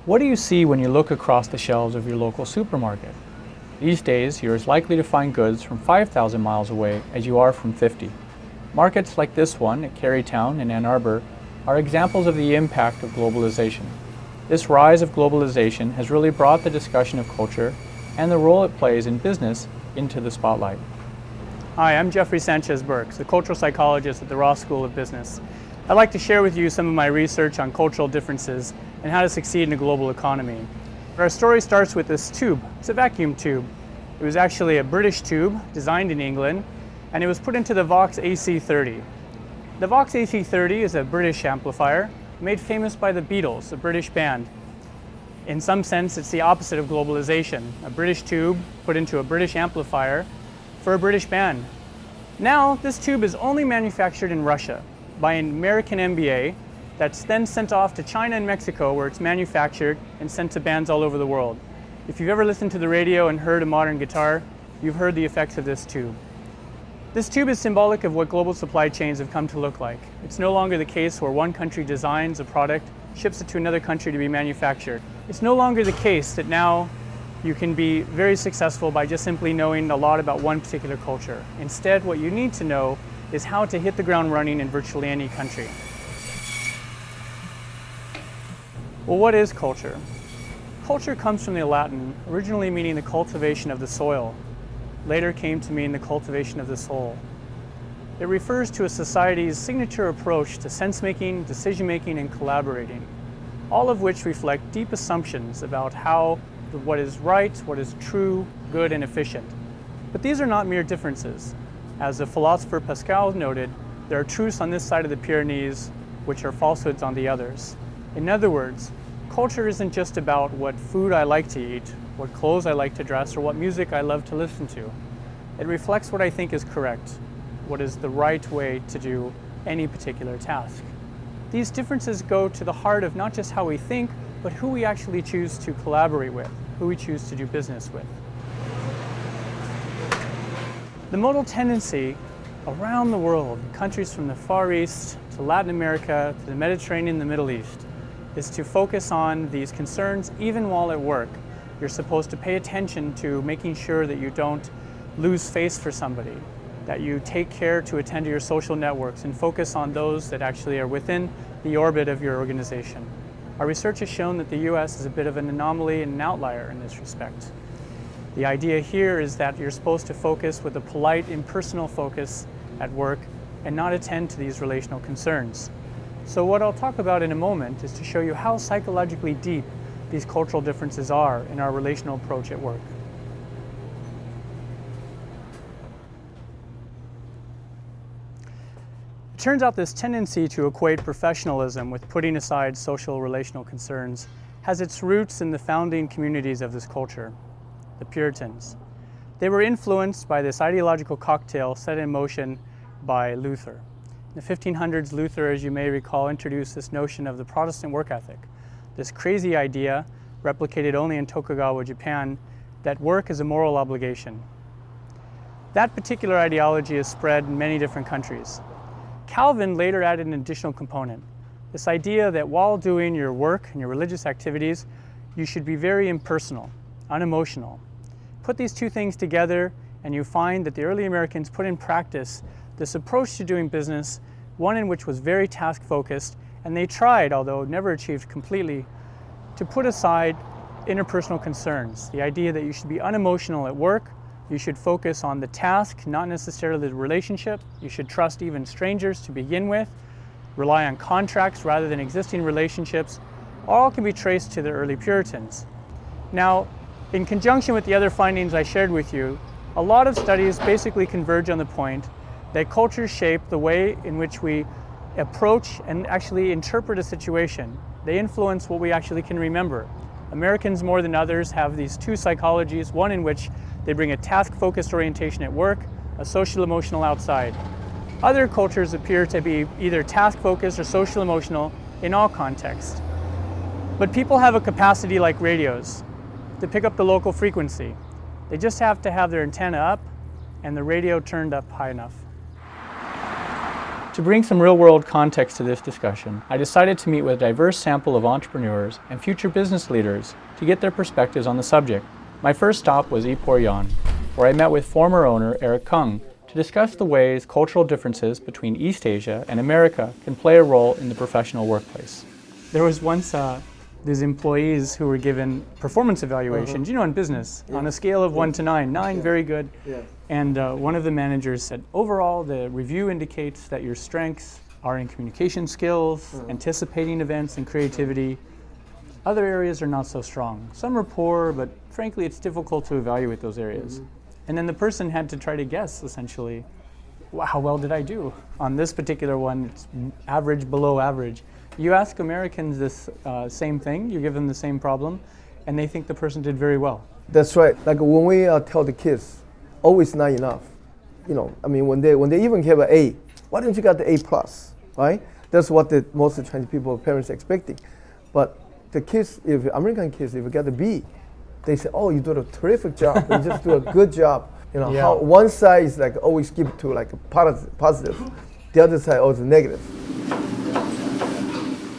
What do you see when you look across the shelves of your local supermarket? These days, you're as likely to find goods from 5,000 miles away as you are from 50. Markets like this one at Carytown in Ann Arbor are examples of the impact of globalization. This rise of globalization has really brought the discussion of culture and the role it plays in business into the spotlight. Hi, I'm Jeffrey Sanchez-Burks, a cultural psychologist at the Ross School of Business. I'd like to share with you some of my research on cultural differences and how to succeed in a global economy. Our story starts with this tube. It's a vacuum tube. It was actually a British tube designed in England, and it was put into the Vox AC30. The Vox AC30 is a British amplifier made famous by the Beatles, a British band. In some sense, it's the opposite of globalization. A British tube put into a British amplifier for a British band. Now, this tube is only manufactured in Russia by an American MBA that's then sent off to China and Mexico, where it's manufactured and sent to bands all over the world. If you've ever listened to the radio and heard a modern guitar, you've heard the effects of this tube. This tube is symbolic of what global supply chains have come to look like. It's no longer the case where one country designs a product, ships it to another country to be manufactured. It's no longer the case that now you can be very successful by just simply knowing a lot about one particular culture. Instead, what you need to know is how to hit the ground running in virtually any country. Well, what is culture? Culture comes from the Latin, originally meaning the cultivation of the soil. Later came to mean the cultivation of the soul. It refers to a society's signature approach to sense-making, decision-making, and collaborating, all of which reflect deep assumptions about what is right, what is true, good, and efficient. But these are not mere differences. As the philosopher Pascal noted, there are truths on this side of the Pyrenees, which are falsehoods on the others. In other words, culture isn't just about what food I like to eat, what clothes I like to dress, or what music I love to listen to. It reflects what I think is correct, what is the right way to do any particular task. These differences go to the heart of not just how we think, but who we actually choose to collaborate with, who we choose to do business with. The modal tendency around the world, countries from the Far East to Latin America to the Mediterranean and the Middle East, is to focus on these concerns even while at work. You're supposed to pay attention to making sure that you don't lose face for somebody, that you take care to attend to your social networks and focus on those that actually are within the orbit of your organization. Our research has shown that the US is a bit of an anomaly and an outlier in this respect. The idea here is that you're supposed to focus with a polite, impersonal focus at work and not attend to these relational concerns. So what I'll talk about in a moment is to show you how psychologically deep these cultural differences are in our relational approach at work. It turns out this tendency to equate professionalism with putting aside social relational concerns has its roots in the founding communities of this culture, the Puritans. They were influenced by this ideological cocktail set in motion by Luther. In the 1500s, Luther, as you may recall, introduced this notion of the Protestant work ethic, this crazy idea, replicated only in Tokugawa, Japan, that work is a moral obligation. That particular ideology is spread in many different countries. Calvin later added an additional component, this idea that while doing your work and your religious activities, you should be very impersonal, unemotional. Put these two things together and you find that the early Americans put in practice this approach to doing business, one in which was very task-focused, and they tried, although never achieved completely, to put aside interpersonal concerns. The idea that you should be unemotional at work, you should focus on the task, not necessarily the relationship. You should trust even strangers to begin with, rely on contracts rather than existing relationships. All can be traced to the early Puritans. Now, in conjunction with the other findings I shared with you, a lot of studies basically converge on the point that cultures shape the way in which we approach and actually interpret a situation. They influence what we actually can remember. Americans, more than others, have these two psychologies, one in which they bring a task-focused orientation at work, a social-emotional outside. Other cultures appear to be either task-focused or social-emotional in all contexts. But people have a capacity like radios to pick up the local frequency. They just have to have their antenna up and the radio turned up high enough. To bring some real-world context to this discussion, I decided to meet with a diverse sample of entrepreneurs and future business leaders to get their perspectives on the subject. My first stop was Ipoh Yan, where I met with former owner Eric Kung to discuss the ways cultural differences between East Asia and America can play a role in the professional workplace. There was once these employees who were given performance evaluations, in business, on a scale of 1 to 9. 9, very good. Yeah. And one of the managers said, overall, the review indicates that your strengths are in communication skills, anticipating events, and creativity. Other areas are not so strong. Some are poor, but frankly, it's difficult to evaluate those areas. And then the person had to try to guess, essentially, how well did I do? On this particular one, it's average, below average. You ask Americans this same thing, you give them the same problem, and they think the person did very well. That's right. Like when we tell the kids, always not enough. When they even have an A, why don't you got the A plus, right? That's what most of the Chinese people, parents are expecting. But the kids, American kids, if you get a B, they say, oh, you did a terrific job. You just do a good job. How one side is like always give to like a positive, the other side always negative.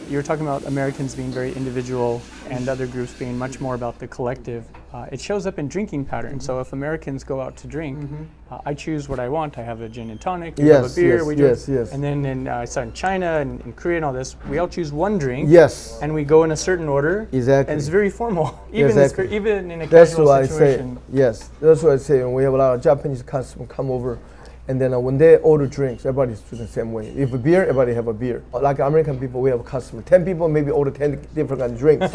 You were talking about Americans being very individual and other groups being much more about the collective. It shows up in drinking patterns. So if Americans go out to drink, I choose what I want. I have a gin and tonic, you have a beer, we drink. Yes. And then in China and in Korea and all this, we all choose one drink. Yes. And we go in a certain order. Exactly. And it's very formal, even in a That's casual what situation. I say. Yes, that's what I say. When we have a lot of Japanese customers come over, and then when they order drinks, everybody's doing the same way. If a beer, everybody have a beer. Like American people, we have a customer. 10 people maybe order 10 different kind of drinks.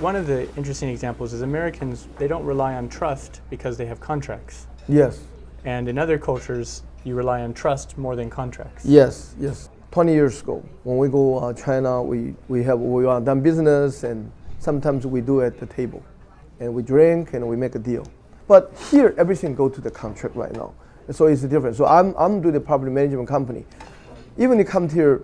One of the interesting examples is Americans, they don't rely on trust because they have contracts. Yes. And in other cultures, you rely on trust more than contracts. Yes. 20 years ago, when we go China, we are done business, and sometimes we do at the table. And we drink and we make a deal. But here, everything go to the contract right now. So it's different. So I'm doing the property management company. Even you come here,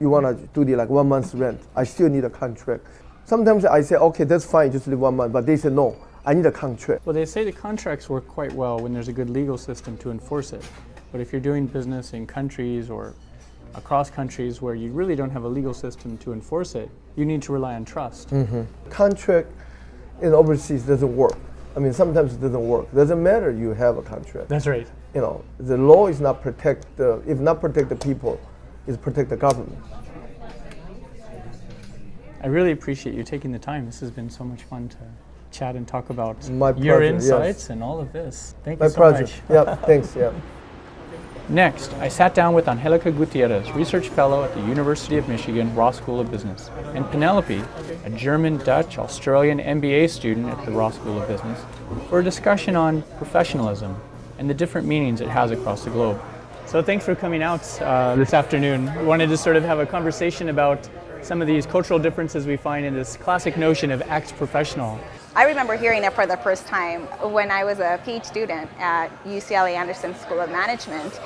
you want to do the 1 month's rent, I still need a contract. Sometimes I say, okay, that's fine, just leave 1 month. But they say, no, I need a contract. Well, they say the contracts work quite well when there's a good legal system to enforce it. But if you're doing business in countries or across countries where you really don't have a legal system to enforce it, you need to rely on trust. Contract in overseas doesn't work. Sometimes it doesn't work. Doesn't matter you have a contract. That's right. The law is not protect the people, it's protect the government. I really appreciate you taking the time. This has been so much fun to chat and talk about My your pleasure, insights yes. and all of this. Thank My you so pleasure. much. Yeah, thanks. Yeah. Next, I sat down with Angelica Gutierrez, Research Fellow at the University of Michigan Ross School of Business, and Penelope, a German, Dutch, Australian MBA student at the Ross School of Business, for a discussion on professionalism and the different meanings it has across the globe. So thanks for coming out this afternoon. We wanted to sort of have a conversation about some of these cultural differences we find in this classic notion of act professional. I remember hearing it for the first time when I was a PhD student at UCLA Anderson School of Management.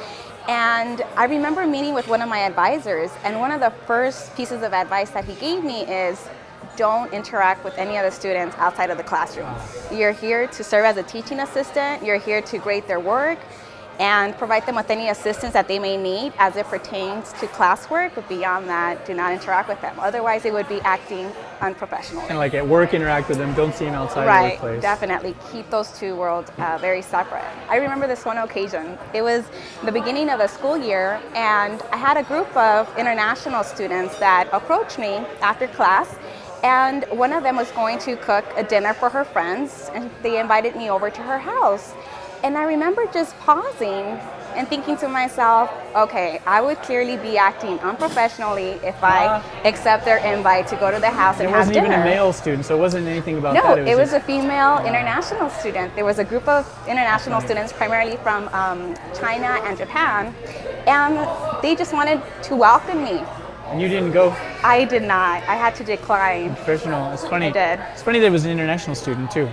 And I remember meeting with one of my advisors, and one of the first pieces of advice that he gave me is, don't interact with any other students outside of the classroom. You're here to serve as a teaching assistant, you're here to grade their work, and provide them with any assistance that they may need as it pertains to classwork, but beyond that, do not interact with them. Otherwise, they would be acting unprofessionally. Kind of like at work, interact with them, don't see them outside the workplace. Right, definitely. Keep those two worlds very separate. I remember this one occasion. It was the beginning of the school year, and I had a group of international students that approached me after class, and one of them was going to cook a dinner for her friends, and they invited me over to her house. And I remember just pausing and thinking to myself, okay, I would clearly be acting unprofessionally if I accept their invite to go to the house and have dinner. It wasn't even a male student, so it wasn't anything about that. No, it was a female international student. There was a group of international students, primarily from China and Japan, and they just wanted to welcome me. And you didn't go? I did not. I had to decline. Professional. It's funny. I did. It's funny that it was an international student too.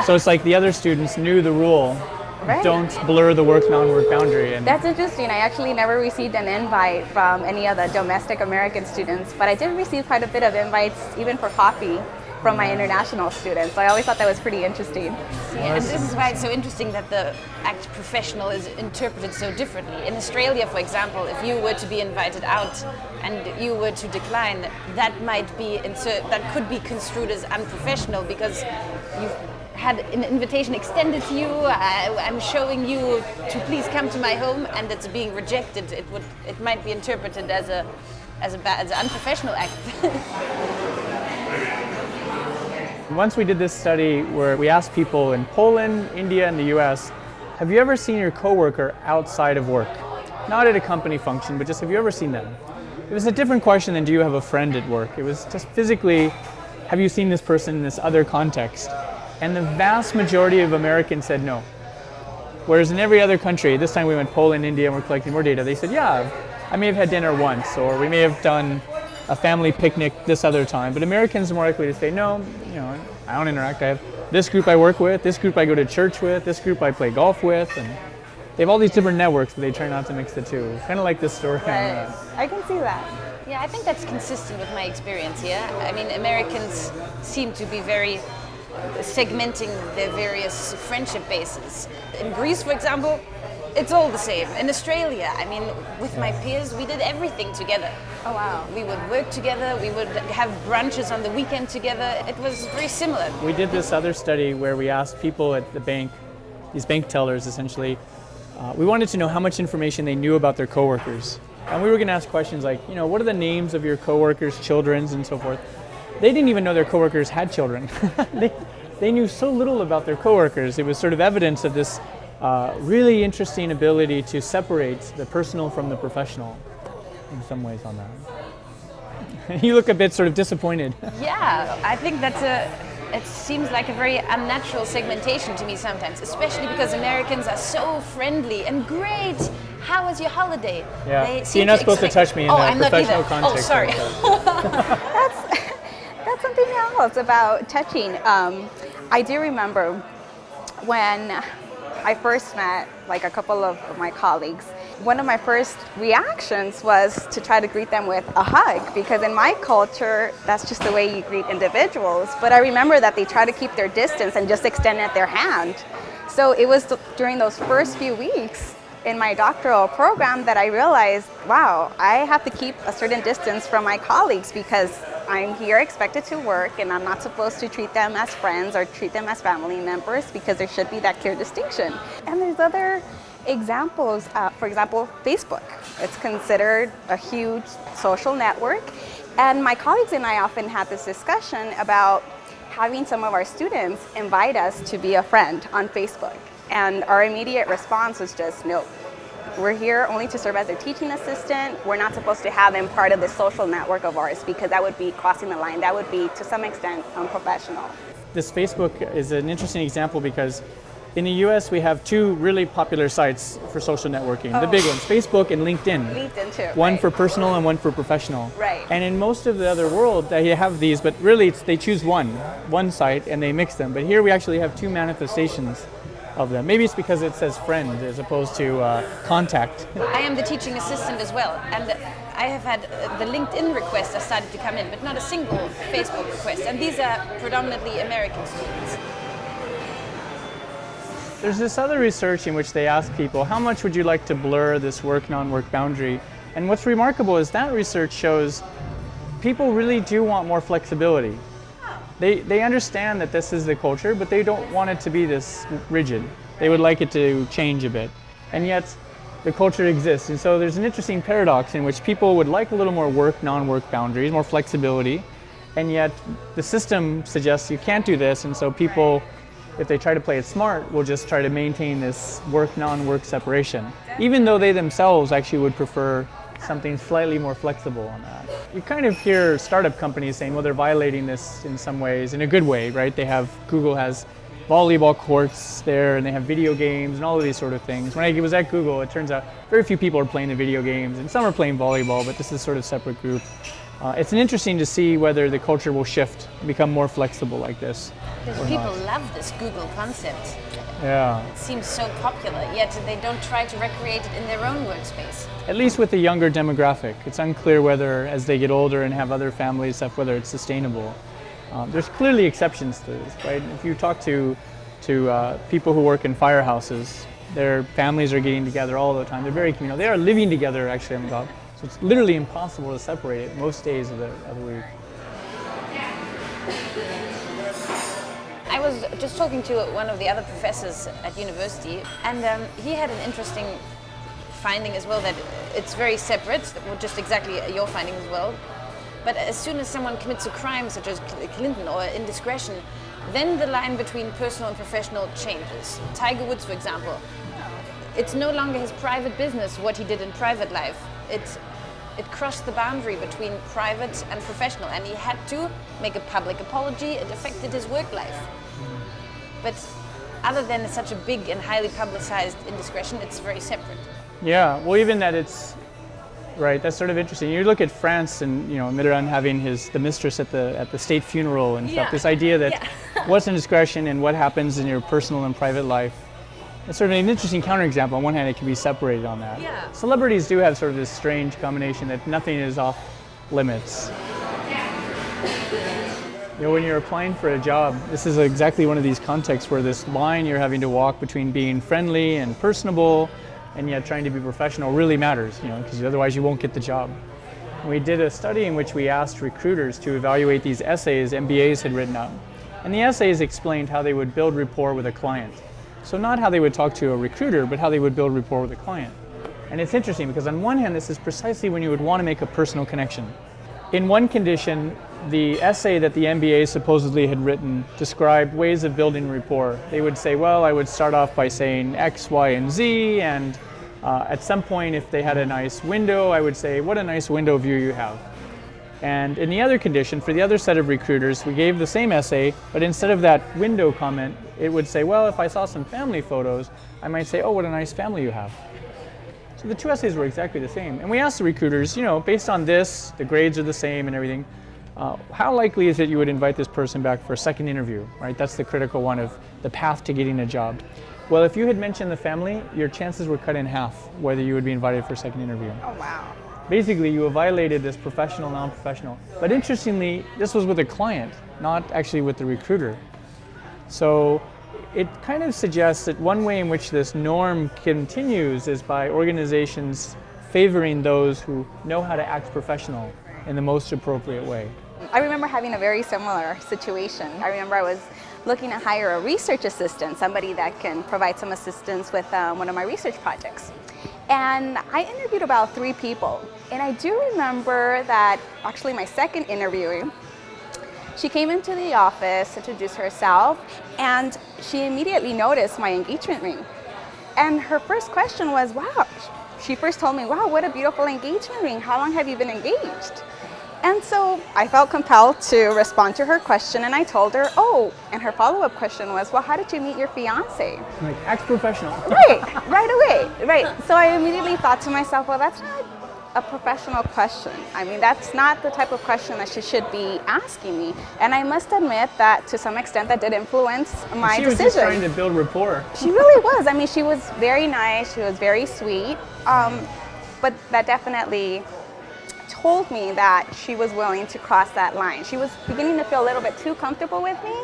So it's like the other students knew the rule. Right. Don't blur the work non-work boundary. And that's interesting. I actually never received an invite from any of the domestic American students, but I did receive quite a bit of invites, even for coffee. from my international students. So I always thought that was pretty interesting. And this is why it's so interesting that the act professional is interpreted so differently. In Australia, for example, if you were to be invited out and you were to decline, that could be construed as unprofessional because you've had an invitation extended to you. I'm showing you to please come to my home, and it's being rejected. It might be interpreted as an unprofessional act. Once we did this study where we asked people in Poland, India, and the US, have you ever seen your coworker outside of work? Not at a company function, but just have you ever seen them? It was a different question than do you have a friend at work? It was just physically, have you seen this person in this other context? And the vast majority of Americans said no. Whereas in every other country, this time we went Poland, India, and we're collecting more data, they said, yeah, I may have had dinner once, or we may have done a family picnic this other time. But Americans are more likely to say, no, I don't interact. I have this group I work with, this group I go to church with, this group I play golf with, and they have all these different networks, but they try not to mix the two. Kind of like this story. Right. I can see that. Yeah, I think that's consistent with my experience here. I mean, Americans seem to be very segmenting their various friendship bases. In Greece, for example, it's all the same. In Australia, I mean, with my peers, we did everything together. Oh, wow. We would work together, we would have brunches on the weekend together. It was very similar. We did this other study where we asked people at the bank, these bank tellers essentially, we wanted to know how much information they knew about their coworkers. And we were going to ask questions like, what are the names of your coworkers' children and so forth. They didn't even know their coworkers had children. They knew so little about their coworkers. It was sort of evidence of this really interesting ability to separate the personal from the professional in some ways on that. You look a bit sort of disappointed. Yeah, I think it seems like a very unnatural segmentation to me sometimes, especially because Americans are so friendly and great. How was your holiday? Yeah. So you're not supposed to touch me in a professional context. Oh, sorry. That's something else about touching. I do remember when I first met like a couple of my colleagues, one of my first reactions was to try to greet them with a hug, because in my culture, that's just the way you greet individuals. But I remember that they try to keep their distance and just extended their hand. So it was during those first few weeks in my doctoral program that I realized, wow, I have to keep a certain distance from my colleagues because I'm here expected to work and I'm not supposed to treat them as friends or treat them as family members, because there should be that clear distinction. And there's other examples, for example, Facebook. It's considered a huge social network. And my colleagues and I often had this discussion about having some of our students invite us to be a friend on Facebook. And our immediate response was just, no, we're here only to serve as their teaching assistant. We're not supposed to have them part of the social network of ours, because that would be crossing the line. That would be, to some extent, unprofessional. This Facebook is an interesting example because in the US we have two really popular sites for social networking. The big ones, Facebook and LinkedIn. LinkedIn too. One right. for personal and one for professional. Right. And in most of the other world they have these, but really they choose one site and they mix them. But here we actually have two manifestations of them. Maybe it's because it says friend as opposed to contact. I am the teaching assistant as well, and I have had the LinkedIn requests are started to come in, but not a single Facebook request. And these are predominantly American students. There's this other research in which they ask people, how much would you like to blur this work-non-work boundary? And what's remarkable is that research shows people really do want more flexibility. They understand that this is the culture, but they don't want it to be this rigid. They would like it to change a bit. And yet, the culture exists. And so there's an interesting paradox in which people would like a little more work, non-work boundaries, more flexibility, and yet the system suggests you can't do this, and so people, if they try to play it smart, will just try to maintain this work, non-work separation, even though they themselves actually would prefer something slightly more flexible on that. You kind of hear startup companies saying, well, they're violating this in some ways, in a good way, right? Google has volleyball courts there, and they have video games and all of these sort of things. When I was at Google, it turns out very few people are playing the video games, and some are playing volleyball, but this is sort of a separate group. It's interesting to see whether the culture will shift, become more flexible like this. Because people love this Google concept. Yeah. It seems so popular, yet they don't try to recreate it in their own workspace. At least with the younger demographic. It's unclear whether, as they get older and have other family stuff, whether it's sustainable. There's clearly exceptions to this, right? If you talk to people who work in firehouses, their families are getting together all the time. They're very communal. They are living together actually on the job. So it's literally impossible to separate it most days of the week. I was just talking to one of the other professors at university, and he had an interesting finding as well, that it's very separate, just exactly your finding as well. But as soon as someone commits a crime such as Clinton or indiscretion, then the line between personal and professional changes. Tiger Woods, for example, it's no longer his private business what he did in private life. It crossed the boundary between private and professional, and he had to make a public apology. It affected his work life. But other than such a big and highly publicized indiscretion, it's very separate. Yeah, well, even that it's right. That's sort of interesting. You look at France, and Mitterrand having the mistress at the state funeral and stuff. This idea that what's indiscretion and what happens in your personal and private life. It's sort of an interesting counterexample. On one hand, it can be separated on that. Yeah. Celebrities do have sort of this strange combination that nothing is off limits. When you're applying for a job, this is exactly one of these contexts where this line you're having to walk between being friendly and personable and yet trying to be professional really matters, because otherwise you won't get the job. We did a study in which we asked recruiters to evaluate these essays MBAs had written up. And the essays explained how they would build rapport with a client. So not how they would talk to a recruiter, but how they would build rapport with a client. And it's interesting because on one hand, this is precisely when you would want to make a personal connection. In one condition, the essay that the MBA supposedly had written described ways of building rapport. They would say, well, I would start off by saying X, Y, and Z, and at some point, if they had a nice window, I would say, what a nice window view you have. And in the other condition, for the other set of recruiters, we gave the same essay, but instead of that window comment, it would say, well, if I saw some family photos, I might say, oh, what a nice family you have. So the two essays were exactly the same. And we asked the recruiters, based on this, the grades are the same and everything, how likely is it you would invite this person back for a second interview, right? That's the critical one of the path to getting a job. Well, if you had mentioned the family, your chances were cut in half whether you would be invited for a second interview. Oh, wow. Basically, you have violated this professional, non-professional. But interestingly, this was with a client, not actually with the recruiter. So it kind of suggests that one way in which this norm continues is by organizations favoring those who know how to act professional in the most appropriate way. I remember having a very similar situation. I remember I was looking to hire a research assistant, somebody that can provide some assistance with one of my research projects. And I interviewed about 3 people. And I do remember that actually my second interviewee, she came into the office, introduced herself, and she immediately noticed my engagement ring. And her first question was, wow, she first told me, wow, what a beautiful engagement ring. How long have you been engaged? And so I felt compelled to respond to her question, and I told her, oh, and her follow-up question was, well, how did you meet your fiance? Like, act professional. Right away, right. So I immediately thought to myself, well, that's not a professional question. I mean, that's not the type of question that she should be asking me. And I must admit that to some extent that did influence my decision. She was just trying to build rapport. She really was. I mean, she was very nice, she was very sweet, but that definitely told me that she was willing to cross that line. She was beginning to feel a little bit too comfortable with me,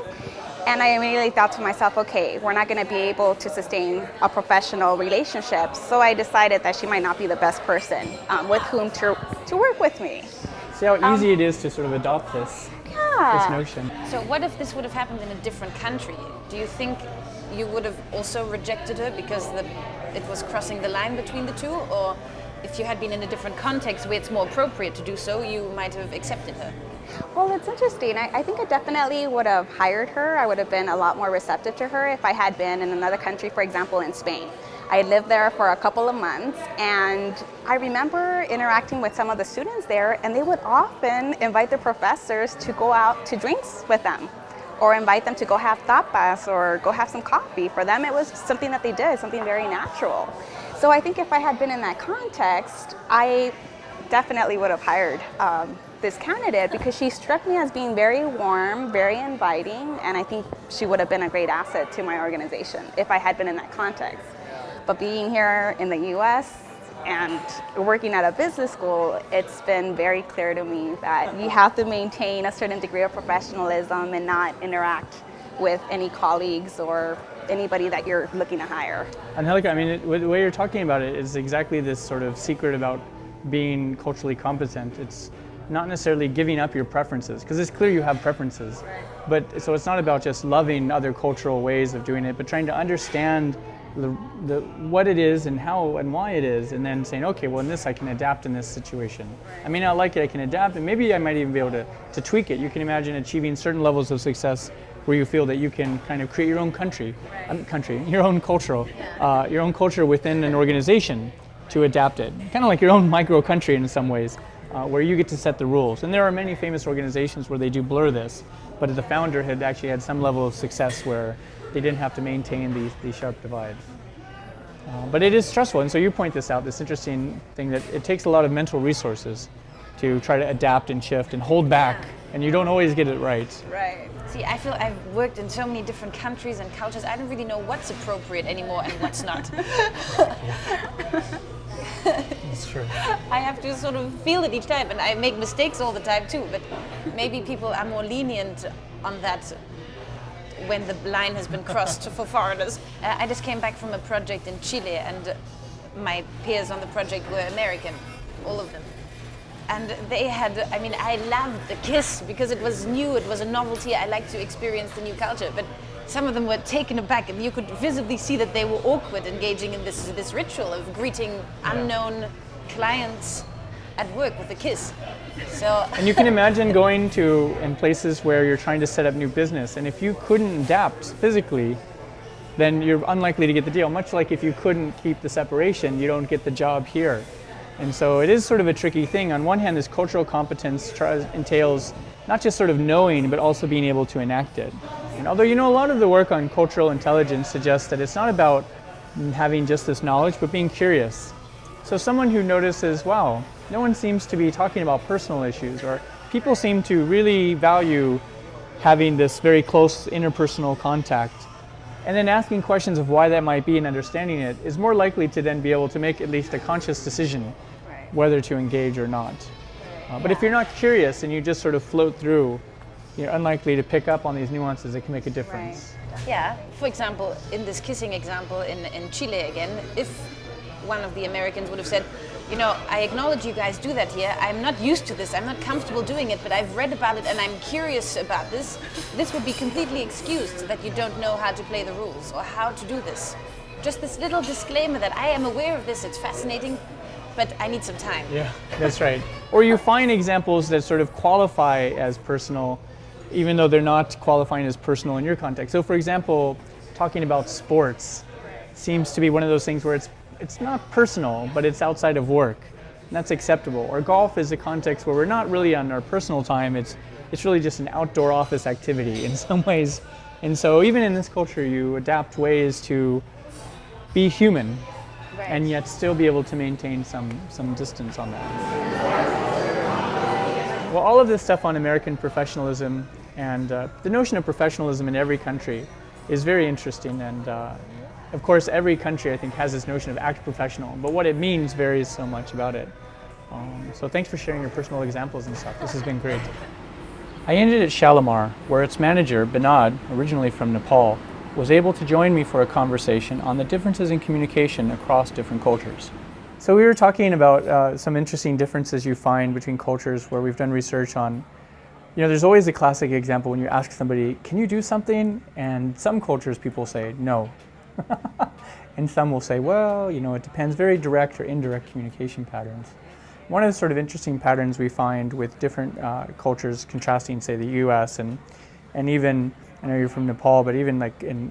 and I immediately thought to myself, okay, we're not going to be able to sustain a professional relationship, so I decided that she might not be the best person with whom to work with me. See how easy it is to sort of adopt this notion. So what if this would have happened in a different country? Do you think you would have also rejected her because it was crossing the line between the two? Or if you had been in a different context where it's more appropriate to do so, you might have accepted her? Well, it's interesting. I think I definitely would have hired her. I would have been a lot more receptive to her if I had been in another country, for example, in Spain. I lived there for a couple of months, and I remember interacting with some of the students there, and they would often invite the professors to go out to drinks with them, or invite them to go have tapas or go have some coffee. For them, it was something that they did, something very natural. So I think if I had been in that context, I definitely would have hired this candidate because she struck me as being very warm, very inviting, and I think she would have been a great asset to my organization if I had been in that context. But being here in the US, and working at a business school, it's been very clear to me that you have to maintain a certain degree of professionalism and not interact with any colleagues or anybody that you're looking to hire. Angelica, I mean, the way you're talking about it is exactly this sort of secret about being culturally competent. It's not necessarily giving up your preferences, because it's clear you have preferences. But so it's not about just loving other cultural ways of doing it, but trying to understand what it is and how and why it is, and then saying, okay, well, in this I can adapt in this situation. I may not like it, I can adapt, and maybe I might even be able to tweak it. You can imagine achieving certain levels of success where you feel that you can kind of create your own your own culture within an organization to adapt it. Kind of like your own micro country in some ways, where you get to set the rules. And there are many famous organizations where they do blur this, but the founder had actually had some level of success where they didn't have to maintain these sharp divides. But it is stressful, and so you point this out, this interesting thing that it takes a lot of mental resources to try to adapt and shift and hold back, and you don't always get it right. Right. See, I feel I've worked in so many different countries and cultures, I don't really know what's appropriate anymore and what's not. That's true. I have to sort of feel it each time, and I make mistakes all the time too, but maybe people are more lenient on that when the line has been crossed for foreigners. I just came back from a project in Chile, and my peers on the project were American, all of them. And they had, I mean, I loved the kiss because it was new, it was a novelty, I liked to experience the new culture, but some of them were taken aback, and you could visibly see that they were awkward engaging in this ritual of greeting unknown clients at work with a kiss. So and you can imagine going in places where you're trying to set up new business, and if you couldn't adapt physically, then you're unlikely to get the deal. Much like if you couldn't keep the separation, you don't get the job here. And so it is sort of a tricky thing. On one hand, this cultural competence entails not just sort of knowing, but also being able to enact it. And although, a lot of the work on cultural intelligence suggests that it's not about having just this knowledge, but being curious. So someone who notices, wow, no one seems to be talking about personal issues, or people seem to really value having this very close interpersonal contact, and then asking questions of why that might be and understanding it is more likely to then be able to make at least a conscious decision whether to engage or not. But if you're not curious and you just sort of float through, you're unlikely to pick up on these nuances that can make a difference. Right. Yeah, for example, in this kissing example in Chile again, if one of the Americans would have said, I acknowledge you guys do that here. I'm not used to this. I'm not comfortable doing it, but I've read about it and I'm curious about this. This would be completely excused that you don't know how to play the rules or how to do this. Just this little disclaimer that I am aware of this, it's fascinating, but I need some time. Yeah, that's right. Or you find examples that sort of qualify as personal, even though they're not qualifying as personal in your context. So for example, talking about sports seems to be one of those things where it's not personal, but it's outside of work. And that's acceptable. Or golf is a context where we're not really on our personal time. It's really just an outdoor office activity in some ways. And so even in this culture, you adapt ways to be human, and yet still be able to maintain some distance on that. Well, all of this stuff on American professionalism and the notion of professionalism in every country is very interesting, and of course, every country, I think, has this notion of act professional, but what it means varies so much about it. So thanks for sharing your personal examples and stuff. This has been great. I ended at Shalimar, where its manager, Binod, originally from Nepal, was able to join me for a conversation on the differences in communication across different cultures. So we were talking about some interesting differences you find between cultures where we've done research on. There's always a classic example when you ask somebody, can you do something? And some cultures people say, no. And some will say, well, it depends, very direct or indirect communication patterns. One of the sort of interesting patterns we find with different cultures contrasting, say, the US and even, I know you're from Nepal, but even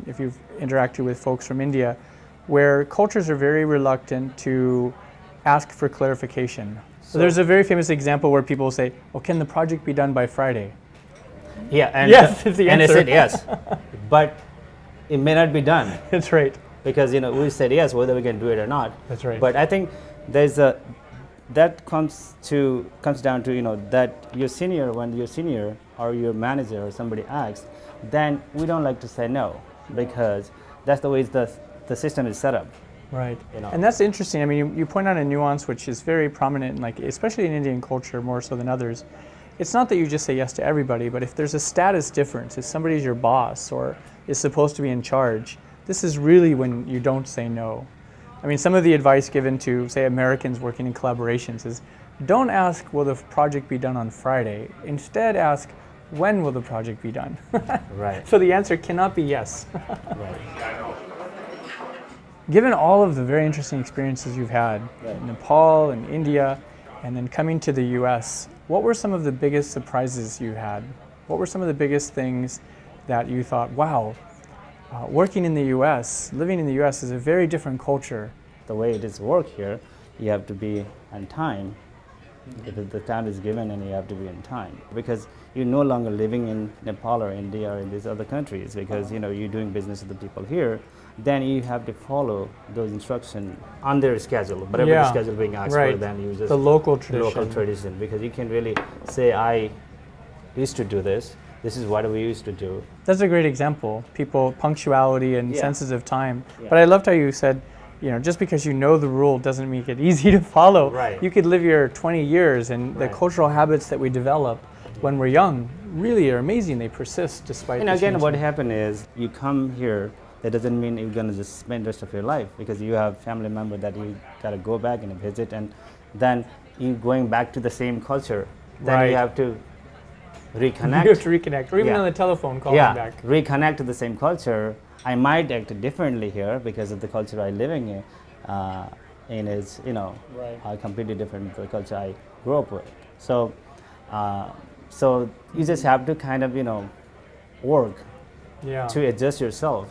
if you've interacted with folks from India, where cultures are very reluctant to ask for clarification. So there's a very famous example where people say, well, can the project be done by Friday? Yeah, and yes, is the answer. And I said yes, but it may not be done. That's right. Because we said yes, whether we can do it or not. That's right. But I think that comes down to that your senior, when your senior or your manager or somebody asks, then we don't like to say no, because that's the way the system is set up. Right. You know. And that's interesting. I mean, you point out a nuance which is very prominent, like especially in Indian culture more so than others. It's not that you just say yes to everybody, but if there's a status difference, if somebody's your boss or is supposed to be in charge, this is really when you don't say no. I mean, some of the advice given to, say, Americans working in collaborations is don't ask, will the project be done on Friday? Instead, ask, when will the project be done? Right. So the answer cannot be yes. Right. Given all of the very interesting experiences you've had in Nepal and India, and then coming to the US, what were some of the biggest surprises you had? What were some of the biggest things that you thought, wow, working in the US, living in the US is a very different culture? The way it is work here, you have to be on time. If the time is given and you have to be on time. Because you're no longer living in Nepal or India or in these other countries because you're doing business with the people here, then you have to follow those instructions on their schedule. Whatever the schedule being asked for, then you just the local tradition. Local tradition, because you can really say, I used to do this. This is what we used to do. That's a great example. People, punctuality and senses of time. But I loved how you said, just because you know the rule doesn't make it easy to follow. Right. You could live here 20 years and the cultural habits that we develop when we're young really are amazing. They persist despite And again, what happened is you come here, that doesn't mean you're going to just spend the rest of your life because you have family member that you got to go back and visit, and then you going back to the same culture. Then you have to reconnect. You have to reconnect, or even on the telephone calling back. Reconnect to the same culture. I might act differently here because of the culture I'm living in. And it's, a completely different the culture I grew up with. So, so you just have to kind of, work to adjust yourself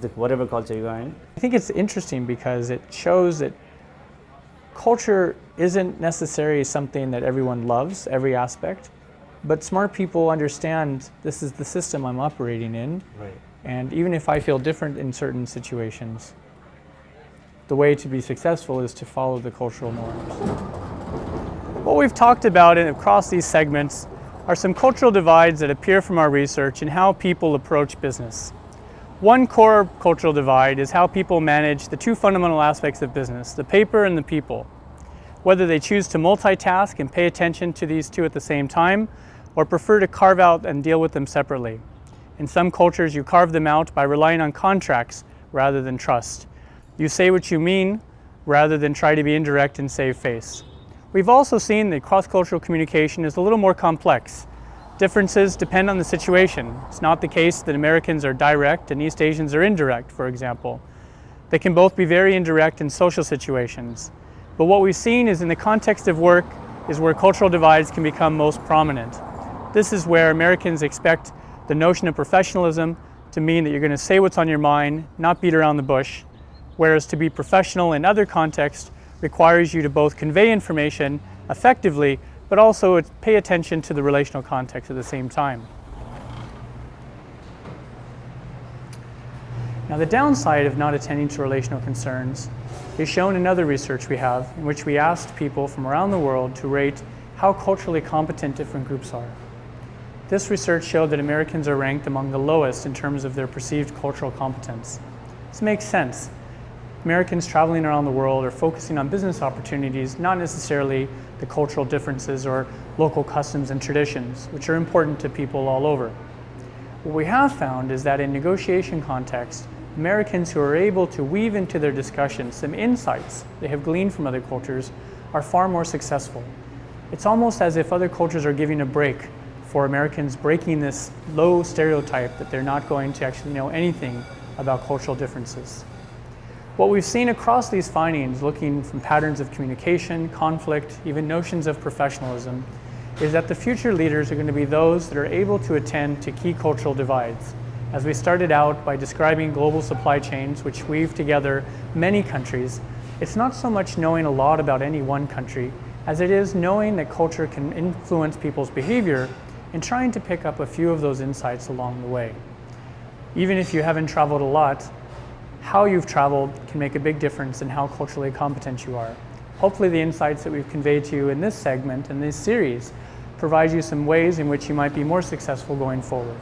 to whatever culture you are in. I think it's interesting because it shows that culture isn't necessarily something that everyone loves, every aspect, but smart people understand this is the system I'm operating in. Right. And even if I feel different in certain situations, the way to be successful is to follow the cultural norms. What we've talked about across these segments are some cultural divides that appear from our research in how people approach business. One core cultural divide is how people manage the two fundamental aspects of business, the paper and the people. Whether they choose to multitask and pay attention to these two at the same time, or prefer to carve out and deal with them separately. In some cultures, you carve them out by relying on contracts rather than trust. You say what you mean rather than try to be indirect and save face. We've also seen that cross-cultural communication is a little more complex. Differences depend on the situation. It's not the case that Americans are direct and East Asians are indirect, for example. They can both be very indirect in social situations. But what we've seen is in the context of work is where cultural divides can become most prominent. This is where Americans expect the notion of professionalism to mean that you're going to say what's on your mind, not beat around the bush, whereas to be professional in other contexts requires you to both convey information effectively, but also pay attention to the relational context at the same time. Now, the downside of not attending to relational concerns is shown in other research we have, in which we asked people from around the world to rate how culturally competent different groups are. This research showed that Americans are ranked among the lowest in terms of their perceived cultural competence. This makes sense. Americans traveling around the world are focusing on business opportunities, not necessarily the cultural differences or local customs and traditions, which are important to people all over. What we have found is that in negotiation contexts, Americans who are able to weave into their discussions some insights they have gleaned from other cultures are far more successful. It's almost as if other cultures are giving a break for Americans breaking this low stereotype that they're not going to actually know anything about cultural differences. What we've seen across these findings, looking from patterns of communication, conflict, even notions of professionalism, is that the future leaders are going to be those that are able to attend to key cultural divides. As we started out by describing global supply chains, which weave together many countries, it's not so much knowing a lot about any one country, as it is knowing that culture can influence people's behavior and trying to pick up a few of those insights along the way. Even if you haven't traveled a lot, how you've traveled can make a big difference in how culturally competent you are. Hopefully the insights that we've conveyed to you in this segment and this series provide you some ways in which you might be more successful going forward.